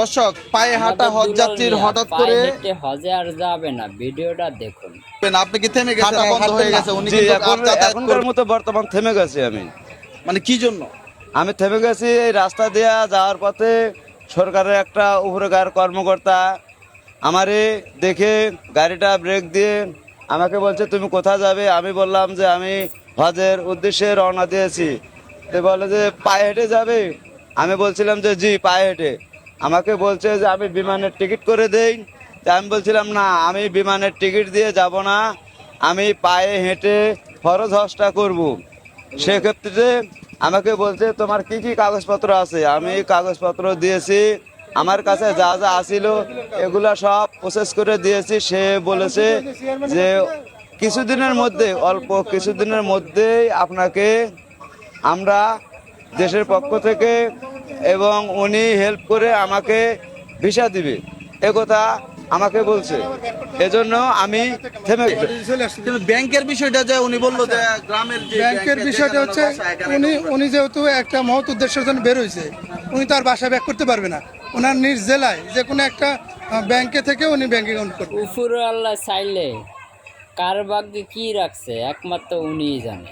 দর্শক, পায়ে হাঁটা হজ যাত্রীর হঠাৎ করে হজে আর যাবে না, ভিডিওটা দেখুন। আপনি কি থেমে গেছেন? বন্ধ হয়ে গেছে, উনি জি, কিন্তু এখন যাতায়াত এখনকার করবেন। মতো বর্তমান থেমে গেছি আমি। মানে কি জন্য? আমি থেমে গেছি এই রাস্তা দিয়ে যাওয়ার পথে সরকারের একটা উপরেকার কর্মকর্তা আমারে দেখে গাড়িটা ব্রেক দিয়ে আমাকে বলছে তুমি কোথায় যাবে। আমি বললাম যে আমি হজের উদ্দেশ্যে রওনা দিয়েছি। তো বলে যে পায়ে হেঁটে যাবে। আমি বলছিলাম যে জি পায়ে হেঁটে। আমাকে বলছে যে আমি বিমানের টিকিট করে দেই। তা আমি বলছিলাম না, আমি বিমানের টিকিট দিয়ে যাব না, আমি পায়ে হেঁটে ফরজ হজটা করব। সেক্ষেত্রে আমাকে বলছে তোমার কি কি কাগজপত্র আছে। আমি কাগজপত্র দিয়েছি, আমার কাছে যা যা আসিল এগুলা সব প্রসেস করে দিয়েছি। সে বলেছে যে কিছুদিনের মধ্যে, অল্প কিছুদিনের মধ্যেই আপনাকে আমরা দেশের পক্ষ থেকে এবং উনি হেল্প করে আমাকে ভিসা দিবে, একথা আমাকে বলছে। এজন্য আমি থেমে কিন্তু ব্যাংকের বিষয়টা যে উনি বললো যে গ্রামের যে ব্যাংকের বিষয়টা হচ্ছে উনি যেহেতু একটা মহৎ উদ্দেশ্যের জন্য বের হয়েছে, উনি তার বাসায় ব্যাক করতে পারবে না। ওনার নিজ জেলায় যে কোনো একটা ব্যাংকে থেকে উনি ব্যাংক অ্যাকাউন্ট করবে। উপরে আল্লাহ চাইলে কার ভাগ্যে কি রাখছে একমাত্র উনিই জানে।